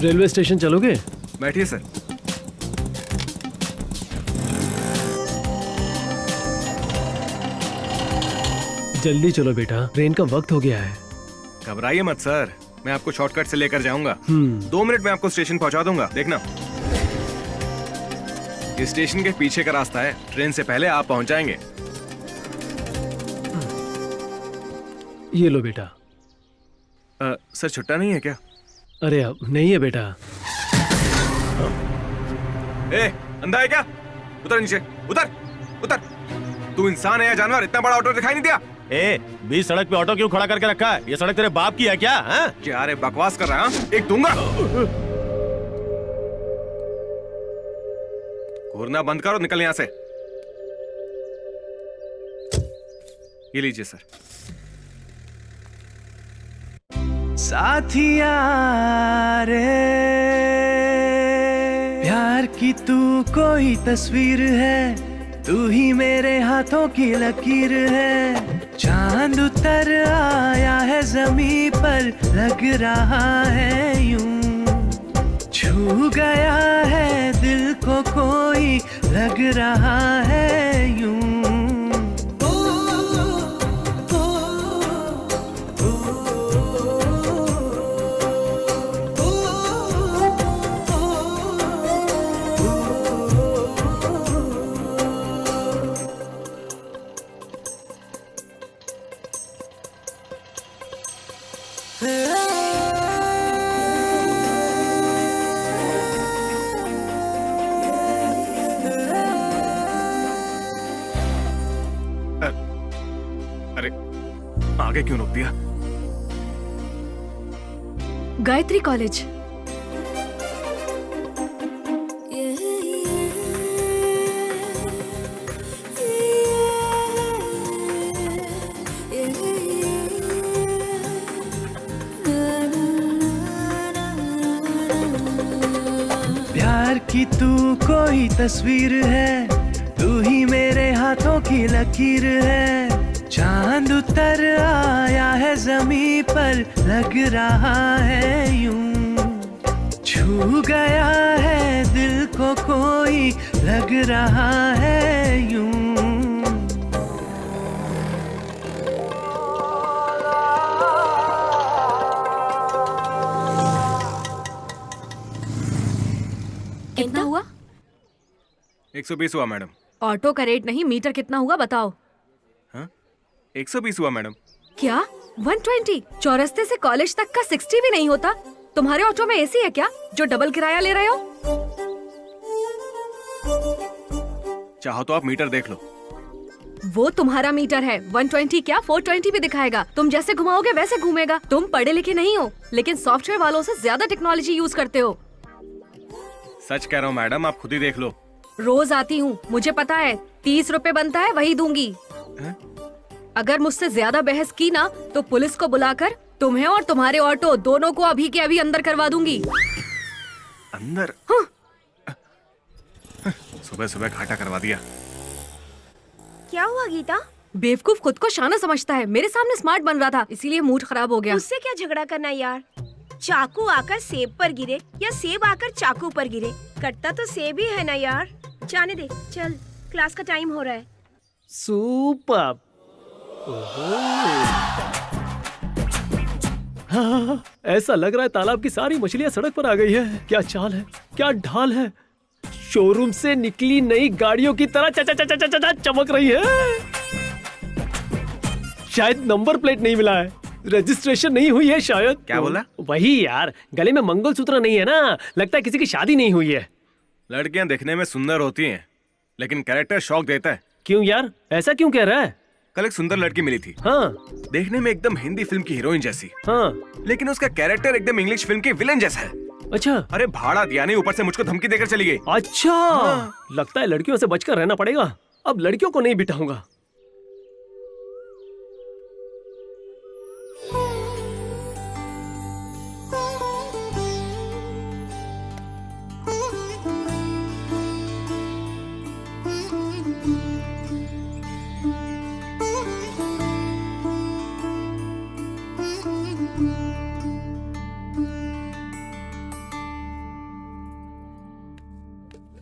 Railway station चलोगे? बैठिए sir. जल्दी चलो बेटा, ट्रेन का वक्त हो गया है। घबराइए मत सर, मैं आपको शॉर्टकट से लेकर जाऊंगा। 2 मिनट में आपको स्टेशन पहुंचा दूंगा, देखना। ये स्टेशन के पीछे का रास्ता है, ट्रेन से पहले आप पहुंच जाएंगे। ये लो बेटा। सर छुट्टा नहीं है क्या? अरे अब नहीं है बेटा। ए, अंधा है क्या? उतर नीचे, उतर उतर। तू इंसान है या जानवर? इतना बड़ा ऑटो दिखाई नहीं दिया? ए, बीच सड़क पे ऑटो क्यों खड़ा करके रखा है? ये सड़क तेरे बाप की है क्या? हाँ? क्या रे बकवास कर रहा है? एक दूंगा। घूरना बंद करो, निकल यहां से। ये लीजिए सर। साथिया रे, प्यार की तू कोई तस्वीर है, तू ही मेरे हाथों की लकीर है। चांद उतर आया है ज़मीं पर, लग रहा है यूं, छू गया है दिल को कोई, लग रहा है यूं। अरे आगे क्यों रोक दिया? गायत्री कॉलेज। प्यार की तू कोई तस्वीर है, तू ही मेरे हाथों की लकीर है। चांद उतर आया है ज़मीं पर, लग रहा है यूं, छू गया है दिल को कोई, लग रहा है यूं। कितना हुआ? 120 हुआ मैडम। ऑटो का रेट नहीं, मीटर कितना हुआ बताओ। हाँ, 120 हुआ मैडम। क्या 120? चौरस्ते से कॉलेज तक का 60 भी नहीं होता? तुम्हारे ऑटो में एसी है क्या जो डबल किराया ले रहे हो? चाहो तो आप मीटर देख लो। वो तुम्हारा मीटर है, 120 क्या 420 भी दिखाएगा। तुम जैसे घुमाओगे वैसे घूमेगा। तुम पढ़े लिखे नहीं हो, लेकिन सॉफ्टवेयर वालों से ज्यादा टेक्नोलॉजी यूज करते हो। सच कह रहा हूँ मैडम, आप खुद ही देख लो। रोज आती हूँ, मुझे पता है 30 रुपए बनता है, वही दूंगी। अगर मुझसे ज्यादा बहस की ना तो पुलिस को बुलाकर तुम्हें और तुम्हारे ऑटो दोनों को अभी के अभी अंदर करवा दूंगी। अंदर? हाँ। सुबह सुबह घाटा करवा दिया। क्या हुआ गीता? बेवकूफ खुद को शाना समझता है, मेरे सामने स्मार्ट बन रहा था इसीलिए मूड खराब हो गया। उससे क्या झगड़ा करना यार? चाकू आकर सेब पर गिरे या सेब आकर चाकू पर गिरे, कटता तो सेब ही है ना यार। जाने दे, चल क्लास का टाइम हो रहा है। सुपर। हाँ, ऐसा लग रहा है तालाब की सारी मछलियां सड़क पर आ गई है। क्या चाल है, क्या ढाल है। शोरूम से निकली नई गाड़ियों की तरह चमक रही है। शायद नंबर प्लेट नहीं मिला है, रजिस्ट्रेशन नहीं हुई है शायद। क्या बोला? वही यार, गले में मंगलसूत्र नहीं है ना, लगता है किसी की शादी नहीं हुई है। लड़कियां दिखने में सुंदर होती हैं, लेकिन कैरेक्टर शौक देता है। क्यों यार, ऐसा क्यों कह रहा है? कल एक सुंदर लड़की मिली थी। हाँ देखने में एकदम हिंदी फिल्म की हीरोइन जैसी, हाँ। लेकिन उसका कैरेक्टर एकदम इंग्लिश फिल्म के विलेन जैसा है। अच्छा। अरे भाड़ा दिया नहीं, ऊपर से मुझको धमकी देकर चली गई। अच्छा। लगता है लड़कियों से बचकर रहना पड़ेगा। अब लड़कियों को नहीं बिठाऊंगा।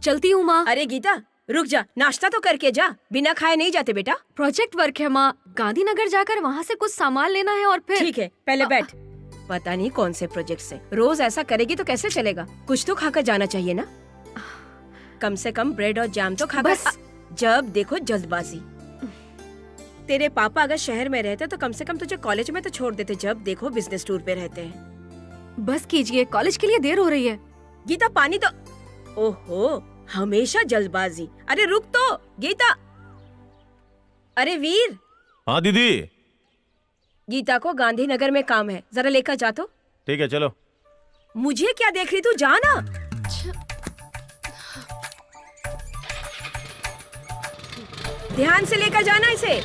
चलती हूँ माँ। अरे गीता रुक जा, नाश्ता तो करके जा, बिना खाए नहीं जाते बेटा। प्रोजेक्ट वर्क है माँ, गांधीनगर जाकर वहाँ से कुछ सामान लेना है और फिर। ठीक है, पहले बैठ। पता नहीं कौन से प्रोजेक्ट से रोज ऐसा करेगी तो कैसे चलेगा? कुछ तो खाकर जाना चाहिए ना। कम से कम ब्रेड और जैम तो खाकर। बस। जब देखो जल्दबाजी। तेरे पापा अगर शहर में रहते तो कम से कम तुझे कॉलेज में तो छोड़ देते, जब देखो बिजनेस टूर पे रहते हैं। बस कीजिए, कॉलेज के लिए देर हो रही है। गीता पानी तो। ओहो, हमेशा जल्दबाजी। अरे रुक तो गीता। अरे वीर, हाँ दीदी। गीता को गांधीनगर में काम है, जरा लेकर जा तो। ठीक है चलो। मुझे क्या देख रही तू, जा ना। ध्यान से लेकर जाना इसे।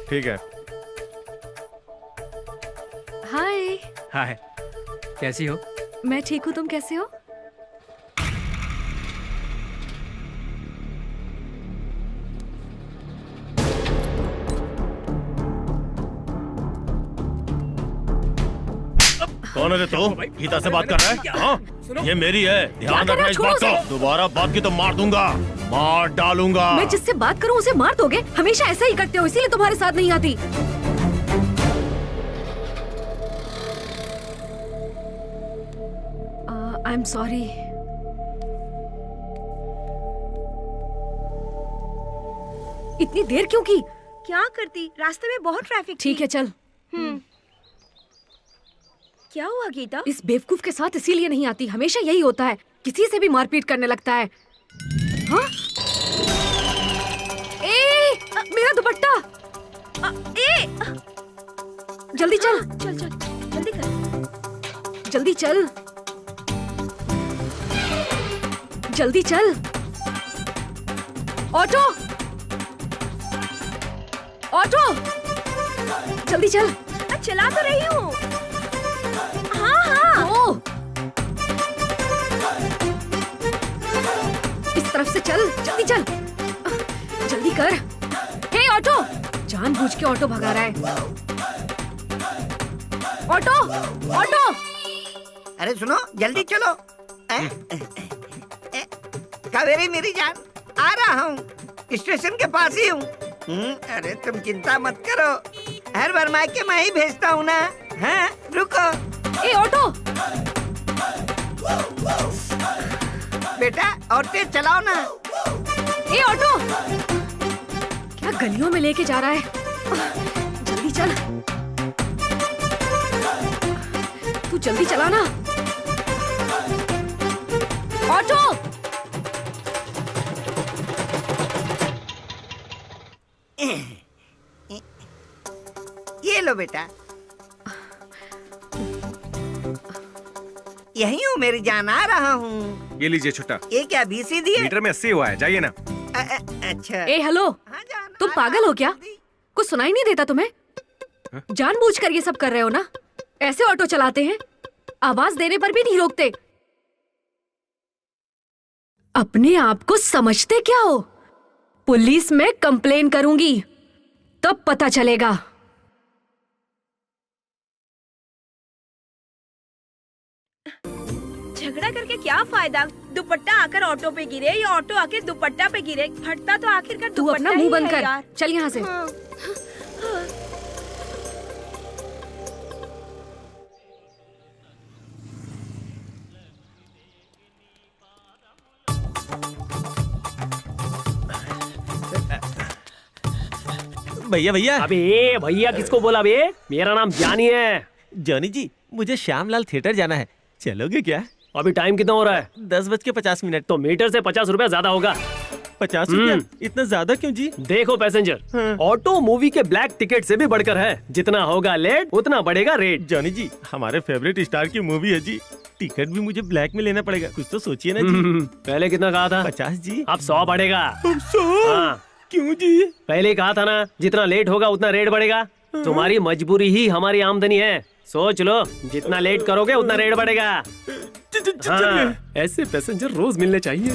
ठीक है। हाय। हाय, कैसी हो? मैं ठीक हूँ, तुम कैसे हो? कौन है रे तू? गीता से बात कर रहा है? हाँ? ये मेरी है, ध्यान रखना इस बात का। दोबारा बात की तो मार दूंगा, मार डालूंगा। मैं जिससे बात करूँ उसे मार दोगे? हमेशा ऐसा ही करते हो, इसीलिए तुम्हारे साथ नहीं आती। I am sorry. इतनी देर क्यों की? क्या करती, रास्ते में बहुत ट्रैफिक थी। ठीक है चल। क्या हुआ गीता? इस बेवकूफ के साथ इसीलिए नहीं आती, हमेशा यही होता है, किसी से भी मारपीट करने लगता है। हाँ? मेरा दुपट्टा। जल्दी चल। चल चल जल्दी कर। जल्दी चल। जल्दी चल। ऑटो, ऑटो, जल्दी चल। चला तो रही हूँ। हाँ हाँ। ओ, इस तरफ से चल, जल्दी चल, जल्दी कर। हे ऑटो, जानबूझ के ऑटो भगा रहा है। Auto, auto. अरे सुनो, जल्दी चलो। कावेरी मेरी जान, आ रहा हूँ, स्टेशन के पास ही हूँ। अरे तुम चिंता मत करो, हर बार मायके मैं ही भेजता हूँ ना। हाँ रुको। ए ऑटो। बेटा और तेज चलाओ ना। ए ऑटो, क्या गलियों में लेके जा रहा है? जल्दी चल, तू जल्दी चला ना। ऑटो। ये लो बेटा, यही हूँ मेरी जान, आ रहा हूँ। ये लीजिए छुट्टा। ये क्या बीसी दिए? मीटर में 80 हुआ है, जाइए ना। अच्छा। ए हेलो, हाँ, जान, तुम आ पागल रहा हो क्या? हूँ, जल्दी। कुछ सुनाई नहीं देता तुम्हें? जानबूझकर ये सब कर रहे हो ना? ऐसे ऑटो चलाते हैं, आवाज देने पर भी नहीं रोकते। अपने आप को समझते क्या हो? पुलिस में कंप्लेन करूंगी, तब पता चलेगा। झगड़ा करके क्या फायदा? दुपट्टा आकर ऑटो पे गिरे या ऑटो आकर दुपट्टा पे गिरे, फटता तो आखिरकार तू दुपट्टा अपना मुंह ही बंद है कर, यार। चल यहाँ से। हाँ। भैया भैया। अबे भैया किसको बोला बे? मेरा नाम जानी है। जॉनी जी, मुझे श्यामलाल थिएटर जाना है, चलोगे क्या? अभी टाइम कितना हो रहा है? 10:50। तो मीटर से 50 रुपया ज्यादा होगा। 50 रुपया? इतना ज्यादा क्यों जी? देखो पैसेंजर, ऑटो मूवी के ब्लैक टिकट से भी बढ़कर है। जितना होगा लेट उतना बढ़ेगा रेट। जॉनी जी, हमारे फेवरेट स्टार की मूवी है जी, टिकट भी मुझे ब्लैक में लेना पड़ेगा, कुछ तो सोचिए ना जी। पहले कितना कहा था? 50 जी। अब 100 बढ़ेगा। 100? हाँ। क्यों जी? पहले कहा था ना, जितना लेट होगा उतना रेट बढ़ेगा। तुम्हारी मजबूरी ही हमारी आमदनी है, सोच लो, जितना लेट करोगे उतना रेट बढ़ेगा। हाँ, ऐसे पैसेंजर रोज मिलने चाहिए।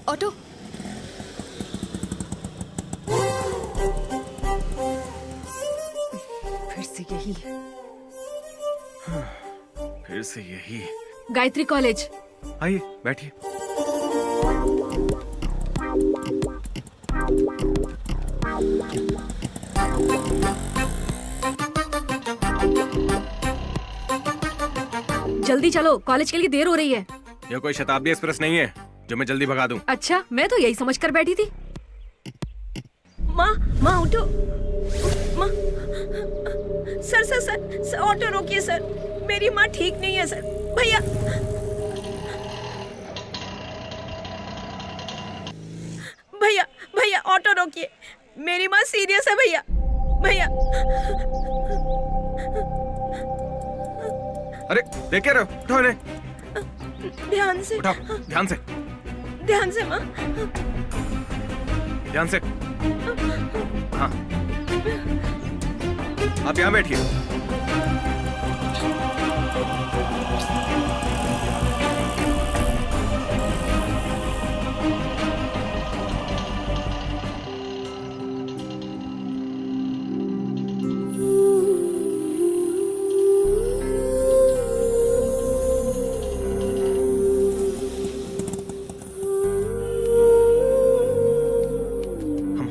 ऑटो। फिर से यही। फिर से यही। गायत्री कॉलेज। आइए बैठिए। जल्दी चलो, कॉलेज के लिए देर हो रही है। यह कोई शताब्दी एक्सप्रेस नहीं है जो मैं जल्दी भगा दूं। अच्छा, मैं तो यही समझ कर बैठी थी। माँ माँ उठो। माँ sir sir sir, sir auto रोकिए सर, मेरी माँ ठीक नहीं है सर। भैया भैया भैया ऑटो रोकिए, मेरी माँ सीरियस है भैया। भैया अरे देख क्या रहे हो? उठाओ इन्हें, ध्यान से उठाओ, ध्यान से, ध्यान से माँ। ध्यान से। हाँ, आप यहाँ बैठिए।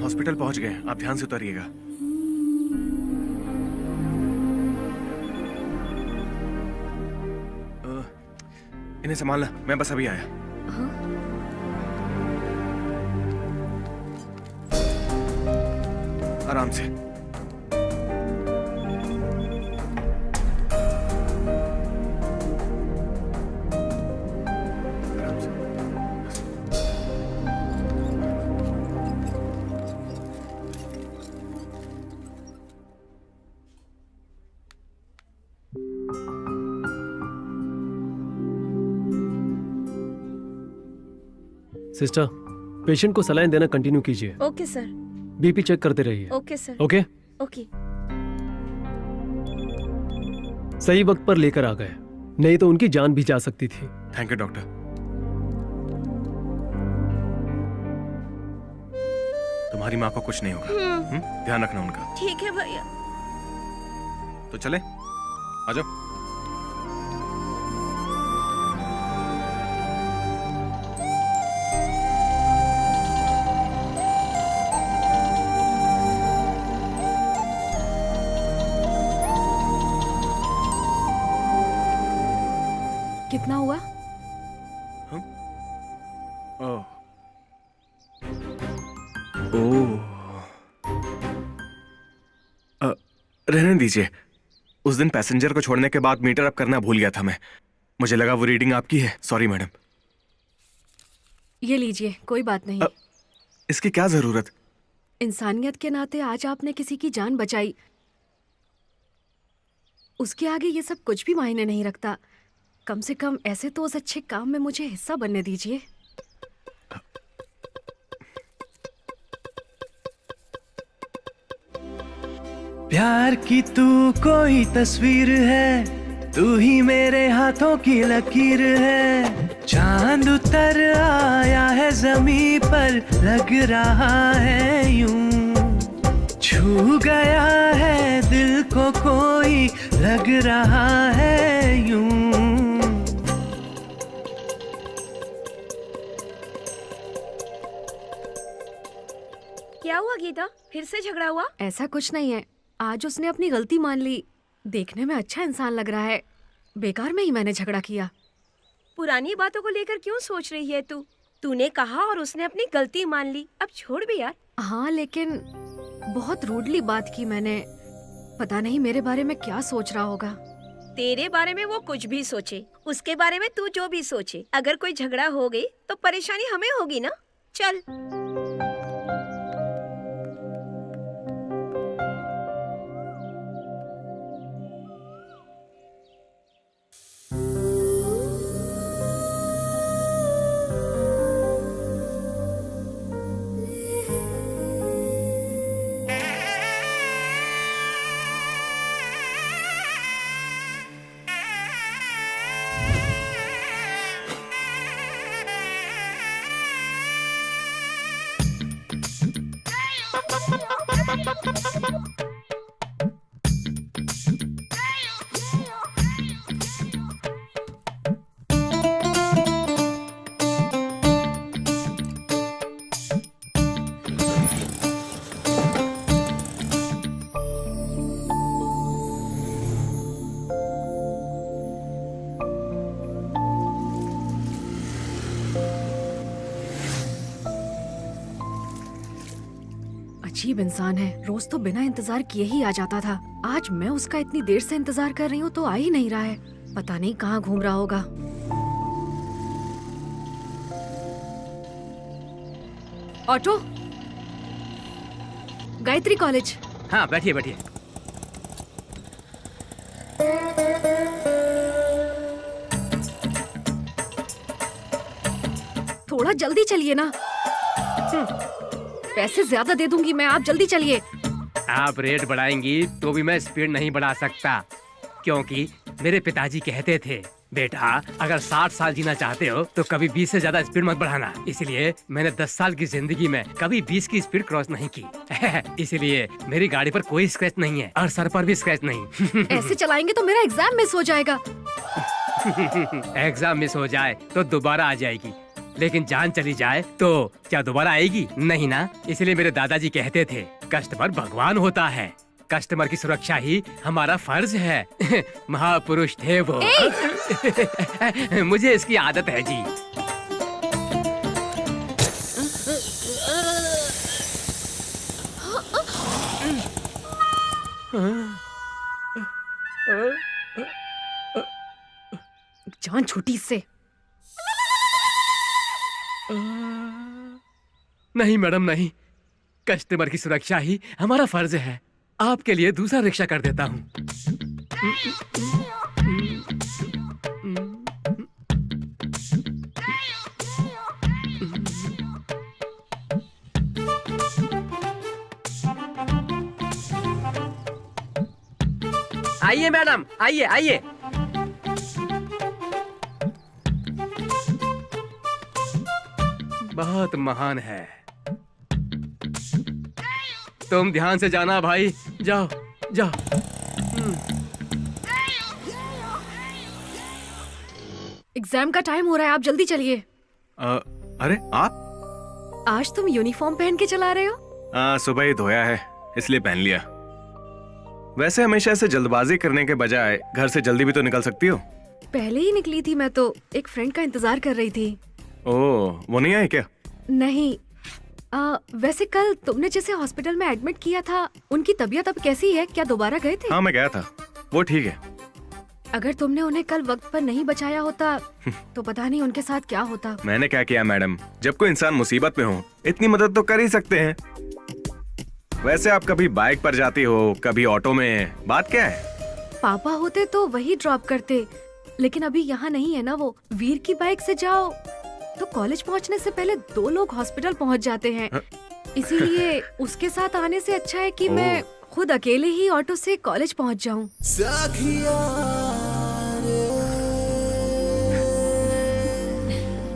हॉस्पिटल पहुंच गए, आप ध्यान से उतरिएगा। इन्हें संभालना, मैं बस अभी आया। आराम से। आराम से। सिस्टर, पेशेंट को सलाइन देना कंटिन्यू कीजिए। Okay sir. बीपी चेक करते रहिए। Okay sir. ओके? ओके। सही वक्त पर लेकर आ गए, नहीं तो उनकी जान भी जा सकती थी। Thank you doctor. तुम्हारी माँ को कुछ नहीं होगा। ध्यान रखना उनका। ठीक है भैया। तो चले, आ जाओ। कितना हुआ? ओह, ओह, रहने दीजिए। उस दिन पैसेंजर को छोड़ने के बाद मीटर अप करना भूल गया था मैं। मुझे लगा वो रीडिंग आपकी है। Sorry madam. ये लीजिए, कोई बात नहीं। इसकी क्या जरूरत? इंसानियत के नाते आज आपने किसी की जान बचाई, उसके आगे ये सब कुछ भी मायने नहीं रखता। कम से कम ऐसे तो उस अच्छे काम में मुझे हिस्सा बनने दीजिए। प्यार की तू कोई तस्वीर है, तू ही मेरे हाथों की लकीर है। चांद उतर आया है जमीन पर, लग रहा है यूं। छू गया है दिल को कोई, लग रहा है यूं। क्या हुआ गीता, फिर से झगड़ा हुआ? ऐसा कुछ नहीं है, आज उसने अपनी गलती मान ली। देखने में अच्छा इंसान लग रहा है, बेकार में ही मैंने झगड़ा किया। पुरानी बातों को लेकर क्यों सोच रही है तू? तूने कहा और उसने अपनी गलती मान ली, अब छोड़ भी यार। हाँ, लेकिन बहुत रूडली बात की मैंने। पता नहीं मेरे बारे में क्या सोच रहा होगा। तेरे बारे में वो कुछ भी सोचे, उसके बारे में तू जो भी सोचे, अगर कोई झगड़ा हो गई तो परेशानी हमें होगी ना। चल। अजीब इंसान है, रोज तो बिना इंतजार किए ही आ जाता था। आज मैं उसका इतनी देर से इंतजार कर रही हूँ तो आ ही नहीं रहा है। पता नहीं कहाँ घूम रहा होगा। Auto, Gayatri college. हाँ बैठिए बैठिए। थोड़ा जल्दी चलिए ना। पैसे ज्यादा दे दूंगी मैं, आप जल्दी चलिए। आप रेट बढ़ाएंगी तो भी मैं स्पीड नहीं बढ़ा सकता, क्योंकि मेरे पिताजी कहते थे बेटा अगर 60 साल जीना चाहते हो तो कभी 20 से ज्यादा स्पीड मत बढ़ाना। इसलिए मैंने 10 साल की जिंदगी में कभी 20 की स्पीड क्रॉस नहीं की। इसलिए मेरी गाड़ी पर कोई स्क्रैच नहीं है और सर पर भी स्क्रैच नहीं। ऐसे चलाएंगे तो मेरा एग्जाम मिस हो जाएगा। एग्जाम मिस हो जाए तो दोबारा आ जाएगी, लेकिन जान चली जाए तो क्या दोबारा आएगी? नहीं ना। इसलिए मेरे दादाजी कहते थे कस्टमर भगवान होता है, कस्टमर की सुरक्षा ही हमारा फर्ज है। महापुरुष थे वो। मुझे इसकी आदत है जी। जान छूटी इससे। नहीं मैडम नहीं, कस्टमर की सुरक्षा ही हमारा फर्ज है। आपके लिए दूसरा रिक्शा कर देता हूँ। आइए मैडम, आइए आइए। बहुत महान है। तुम ध्यान से जाना भाई, जाओ जाओ। एग्जाम का टाइम हो रहा है, आप जल्दी चलिए। अरे आप? आज तुम यूनिफॉर्म पहन के चला रहे हो? सुबह ही धोया है इसलिए पहन लिया। वैसे हमेशा ऐसे जल्दबाजी करने के बजाय घर से जल्दी भी तो निकल सकती हो। पहले ही निकली थी मैं तो, एक फ्रेंड का इंतजार कर रही थी। ओह, वो नहीं आई क्या? नहीं। वैसे कल तुमने जैसे हॉस्पिटल में एडमिट किया था, उनकी तबीयत अब कैसी है? क्या दोबारा गए थे? हाँ मैं गया था, वो ठीक है। अगर तुमने उन्हें कल वक्त पर नहीं बचाया होता तो पता नहीं उनके साथ क्या होता। मैंने क्या किया मैडम, जब कोई इंसान मुसीबत में हो इतनी मदद तो कर ही सकते हैं। वैसे आप कभी बाइक पर जाती हो, कभी ऑटो में, बात क्या है? पापा होते तो वही ड्रॉप करते, लेकिन अभी यहाँ नहीं है ना वो। वीर की बाइक से जाओ तो कॉलेज पहुँचने से पहले 2 लोग हॉस्पिटल पहुँच जाते हैं। इसीलिए उसके साथ आने से अच्छा है कि मैं खुद अकेले ही ऑटो से कॉलेज पहुँच जाऊँ।